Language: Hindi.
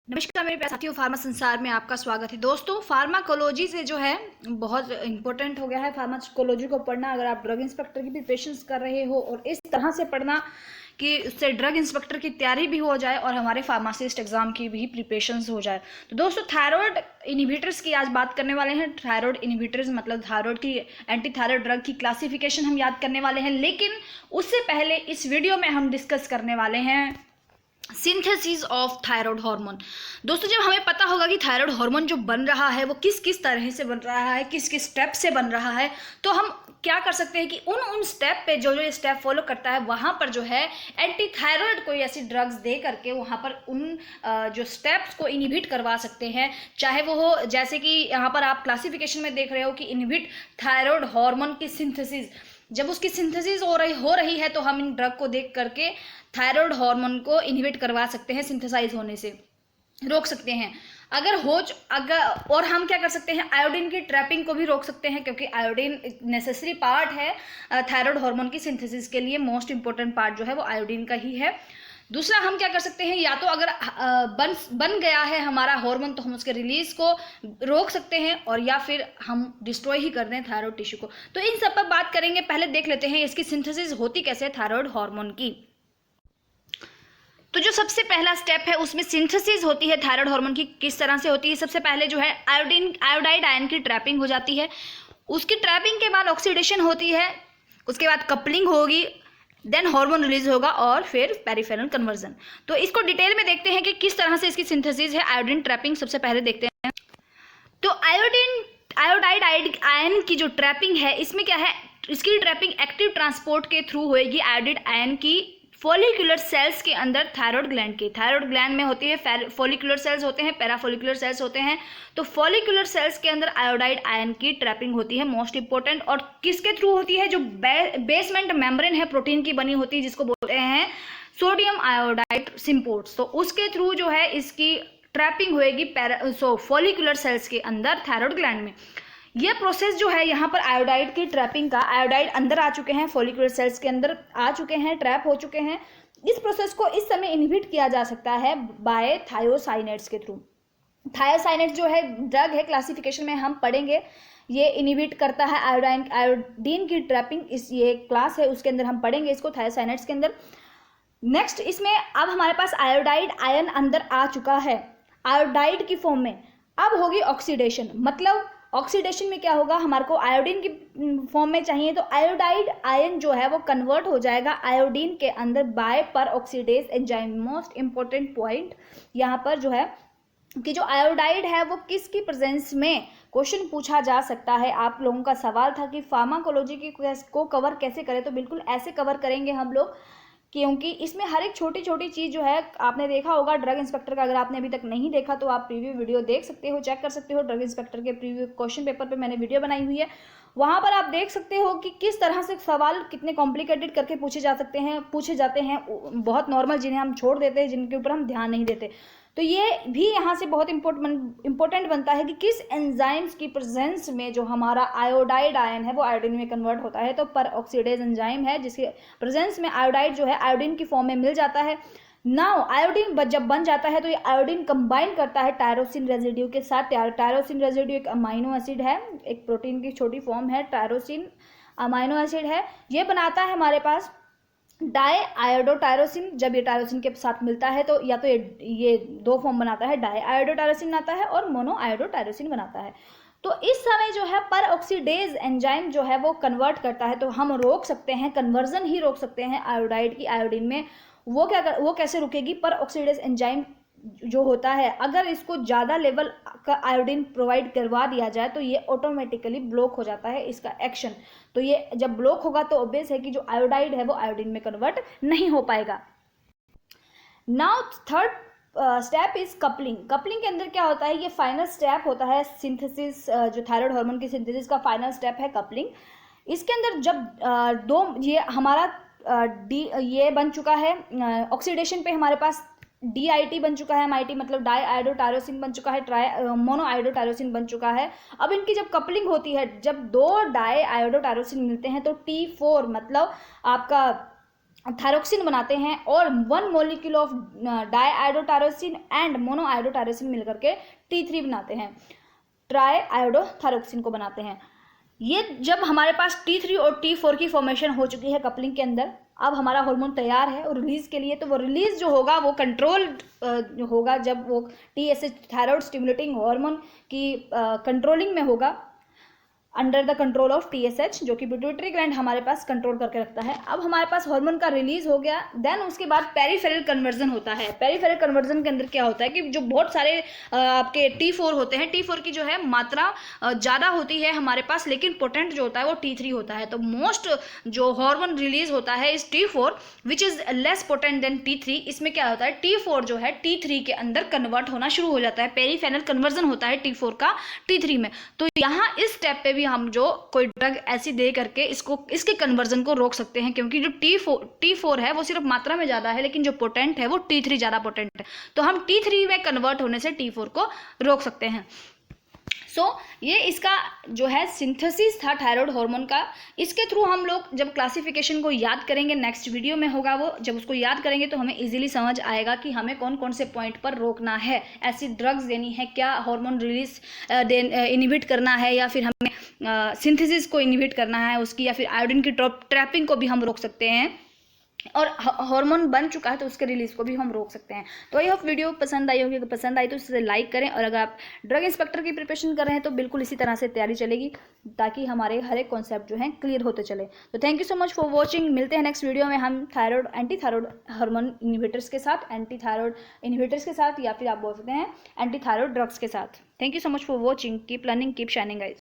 नमस्कार मेरे प्यारे साथियों, फार्मा संसार में आपका स्वागत है। दोस्तों, फार्माकोलॉजी से जो है बहुत इंपॉर्टेंट हो गया है फार्माकोलॉजी को पढ़ना। अगर आप ड्रग इंस्पेक्टर की प्रिपरेशंस कर रहे हो और इस तरह से पढ़ना कि उससे ड्रग इंस्पेक्टर की तैयारी भी हो जाए और हमारे फार्मासिस्ट एग्जाम की भी प्रिपरेशंस हो जाए। तो दोस्तों, थायराइड इनहिबिटर्स की आज बात करने वाले हैं। थायराइड इनहिबिटर्स मतलब थायराइड की एंटी थायराइड ड्रग की क्लासिफिकेशन हम याद करने वाले हैं। लेकिन उससे पहले इस वीडियो में हम डिस्कस करने वाले हैं सिंथेसिस ऑफ थायराइड हार्मोन। दोस्तों, जब हमें पता होगा कि थायराइड हार्मोन जो बन रहा है वो किस किस तरह से बन रहा है, किस किस स्टेप से बन रहा है, तो हम क्या कर सकते हैं कि उन स्टेप पे जो जो स्टेप फॉलो करता है वहाँ पर जो है एंटी थायराइड कोई ऐसी ड्रग्स दे करके वहाँ पर उन जो स्टेप्स को इनहिबिट करवा सकते हैं। चाहे वो हो, जैसे कि यहाँ पर आप क्लासिफिकेशन में देख रहे हो कि इनहिबिट थायराइड हार्मोन की सिंथेसिस। जब उसकी सिंथेसिस हो रही है तो हम इन ड्रग को देख करके थायराइड हार्मोन को इनहिबिट करवा सकते हैं, सिंथेसाइज होने से रोक सकते हैं। अगर और हम क्या कर सकते हैं, आयोडीन की ट्रैपिंग को भी रोक सकते हैं, क्योंकि आयोडीन नेसेसरी पार्ट है थायराइड हार्मोन की सिंथेसिस के लिए। मोस्ट इंपॉर्टेंट पार्ट जो है वो आयोडीन का ही है। दूसरा, हम क्या कर सकते हैं, या तो अगर बन गया है हमारा हार्मोन तो हम उसके रिलीज को रोक सकते हैं, और या फिर हम डिस्ट्रॉय ही कर दें थायराइड टिश्यू को। तो इन सब पर बात करेंगे। पहले देख लेते हैं इसकी सिंथेसिस होती कैसे है थायराइड हार्मोन की। तो जो सबसे पहला स्टेप है उसमें सिंथेसिस होती है थायराइड हार्मोन की। किस तरह से होती है? सबसे पहले जो है आयोडाइड आयन की ट्रैपिंग हो जाती है। उसकी ट्रैपिंग के बाद ऑक्सीडेशन होती है, उसके बाद कपलिंग होगी, देन हार्मोन रिलीज होगा और फिर पेरिफेरल कन्वर्जन। तो इसको डिटेल में देखते हैं कि किस तरह से इसकी सिंथेसिस है। आयोडीन ट्रैपिंग सबसे पहले देखते हैं। तो आयोडाइड आयन की जो ट्रैपिंग है, इसमें क्या है, इसकी ट्रैपिंग एक्टिव ट्रांसपोर्ट के थ्रू होएगी आयोडाइड आयन की फॉलिकुलर सेल्स के अंदर थायराइड ग्लैंड की। थायराइड ग्लैंड में होती है फॉलिकुलर सेल्स होते हैं, पैराफॉलिकुलर सेल्स होते हैं। तो फॉलिकुलर सेल्स के अंदर आयोडाइड आयन की ट्रैपिंग होती है, मोस्ट इंपॉर्टेंट। और किसके थ्रू होती है? जो बेसमेंट मेम्ब्रेन है प्रोटीन की बनी होती है, जिसको बोलते हैं सोडियम आयोडाइड सिम्पोर्ट्स। तो उसके थ्रू जो है इसकी ट्रैपिंग होएगी फॉलिकुलर सेल्स के अंदर थायराइड ग्लैंड में। ये प्रोसेस जो है यहाँ पर आयोडाइड की ट्रैपिंग का, आयोडाइड अंदर आ चुके हैं, फॉलिकुलर सेल्स के अंदर आ चुके हैं, ट्रैप हो चुके हैं। इस प्रोसेस को इस समय इनहिबिट किया जा सकता है बाय थायोसाइनेट्स के थ्रू। थायोसाइनेट्स जो है ड्रग है, क्लासिफिकेशन में हम पढ़ेंगे, ये इनहिबिट करता है आयोडीन की ट्रैपिंग। इस ये क्लास है, उसके अंदर हम पढ़ेंगे इसको थायोसाइनेट्स के अंदर। नेक्स्ट, इसमें अब हमारे पास आयोडाइड आयन अंदर आ चुका है आयोडाइड की फॉर्म में। अब होगी ऑक्सीडेशन। मतलब ऑक्सीडेशन में क्या होगा, हमारे को आयोडीन की फॉर्म में चाहिए, तो आयोडाइड आयन जो है वो कन्वर्ट हो जाएगा आयोडीन के अंदर बाय पर oxidase enzyme. Most important point यहाँ पर जो है कि जो आयोडाइड है वो किसकी प्रेजेंस में क्वेश्चन पूछा जा सकता है। आप लोगों का सवाल था कि फार्माकोलॉजी की को कवर कैसे करें, तो बिल्कुल ऐसे कवर करेंगे हम लोग, क्योंकि इसमें हर एक छोटी छोटी चीज़ जो है, आपने देखा होगा ड्रग इंस्पेक्टर का। अगर आपने अभी तक नहीं देखा तो आप प्रीव्यू वीडियो देख सकते हो, चेक कर सकते हो। ड्रग इंस्पेक्टर के प्रीव्यू क्वेश्चन पेपर पे मैंने वीडियो बनाई हुई है, वहाँ पर आप देख सकते हो कि किस तरह से सवाल कितने कॉम्प्लिकेटेड करके पूछे जाते हैं, बहुत नॉर्मल जिन्हें हम छोड़ देते हैं, जिनके ऊपर हम ध्यान नहीं देते। तो ये भी यहाँ से बहुत इंपॉर्टेंट बनता है कि किस एंजाइम्स की प्रेजेंस में जो हमारा आयोडाइड आयन है वो आयोडीन में कन्वर्ट होता है। तो पर ऑक्सीडेज एंजाइम है जिसके प्रेजेंस में आयोडाइड जो है आयोडीन की फॉर्म में मिल जाता है। नाउ आयोडीन जब बन जाता है तो ये आयोडीन कंबाइन करता है टायरोसिन रेजिड्यू के साथ। टायरोसिन रेजिड्यू एक अमाइनो एसिड है, एक प्रोटीन की छोटी फॉर्म है, टायरोसिन अमाइनो एसिड है। ये बनाता है हमारे पास डाई आयोडोटायरोसिन। जब ये टायरोसिन के साथ मिलता है तो या तो ये दो फॉर्म बनाता है, डाई आयोडोटायरोसिन बनाता है और मोनो आयोडोटायरोसिन बनाता है। तो इस समय जो है पर ऑक्सीडेज एंजाइम जो है वो कन्वर्ट करता है। तो हम रोक सकते हैं, कन्वर्जन ही रोक सकते हैं आयोडाइड की आयोडीन में। वो कैसे रुकेगी? पर ऑक्सीडेज एंजाइम जो होता है, अगर इसको ज़्यादा लेवल का आयोडीन प्रोवाइड करवा दिया जाए तो ये ऑटोमेटिकली ब्लॉक हो जाता है इसका एक्शन। तो ये जब ब्लॉक होगा तो ऑब्वियस है कि जो आयोडाइड है वो आयोडीन में कन्वर्ट नहीं हो पाएगा। Now third step is coupling. Coupling के अंदर क्या होता है, ये फाइनल स्टेप होता है सिंथेसिस, जो थायराइड हार्मोन की सिंथेसिस का फाइनल स्टेप है कपलिंग। इसके अंदर जब ये हमारा ये बन चुका है ऑक्सीडेशन पे, हमारे पास DIT बन चुका है, MIT मतलब डाई आयोडोटायरोसिन बन चुका है, मोनो आयोडोटायरोसिन बन चुका है। अब इनकी जब कपलिंग होती है, जब दो डाई आयोडोटायरोसिन मिलते हैं तो T4 मतलब आपका थायरोक्सिन बनाते हैं और 1 मॉलिक्यूल ऑफ डाईआयोडोटायरोसिन एंड मोनोआयोडोटायरोसिन मिलकर के T3 बनाते हैं, ट्राई आयोडोथायरोक्सिन को बनाते हैं। ये जब हमारे पास T3 और T4 की फॉर्मेशन हो चुकी है कपलिंग के अंदर, अब हमारा हार्मोन तैयार है और रिलीज के लिए, तो वो रिलीज जो होगा वो कंट्रोल होगा जब वो TSH थायराइड स्टिमुलेटिंग हार्मोन की कंट्रोलिंग में होगा, under the control of TSH, जो कि पिट्यूटरी ग्लैंड हमारे पास कंट्रोल करके रखता है। अब हमारे पास हार्मोन का रिलीज हो गया, देन उसके बाद पेरिफेरल कन्वर्जन होता है। पेरिफेरल कन्वर्जन के अंदर क्या होता है कि जो बहुत सारे आपके T4 होते हैं, T4 की जो है मात्रा ज़्यादा होती है हमारे पास, लेकिन पोटेंट जो होता है वो T3 होता है। तो मोस्ट जो हार्मोन रिलीज होता है इस T4 which is less potent then T3, इसमें क्या होता है T4 जो है T3 के अंदर कन्वर्ट होना शुरू हो जाता है, पेरिफेरल कन्वर्जन होता है T4 का T3 में। तो यहाँ इस स्टेप पे भी हम जो कोई ड्रग ऐसी दे करके इसके कन्वर्जन को रोक सकते हैं, क्योंकि जो T4 है वो सिर्फ मात्रा में ज़्यादा है, लेकिन जो पोटेंट है वो T3 ज़्यादा पोटेंट है। तो हम T3 में कन्वर्ट होने से T4 को रोक सकते हैं। ये इसका जो है सिंथेसिस था थायराइड हार्मोन का। इसके थ्रू हम लोग जब क्लासिफिकेशन को याद करेंगे, नेक्स्ट वीडियो में होगा वो, जब उसको याद करेंगे तो हमें इजीली समझ आएगा कि हमें कौन कौन से पॉइंट पर रोकना है, ऐसी ड्रग्स देनी है, क्या हार्मोन रिलीज इनिबिट करना है, या फिर हमें सिंथेसिस को इनिबिट करना है उसकी, या फिर आयोडीन की ट्रैपिंग को भी हम रोक सकते हैं, और हार्मोन बन चुका है तो उसके रिलीज को भी हम रोक सकते हैं। तो आई होप वीडियो पसंद आई होगी, अगर पसंद आई तो इसे लाइक करें, और अगर आप ड्रग इंस्पेक्टर की प्रिपरेशन कर रहे हैं तो बिल्कुल इसी तरह से तैयारी चलेगी, ताकि हमारे हर एक कॉन्सेप्ट जो है क्लियर होते चले। तो thank you so much for watching. मिलते हैं नेक्स्ट वीडियो में हम thyroid anti thyroid hormone inhibitors के साथ, एंटी थायराइड इनिबिटर्स के साथ, या फिर आप बोल सकते हैं एंटी थायराइड ड्रग्स के साथ। Thank you so much for watching. Keep learning, keep shining guys.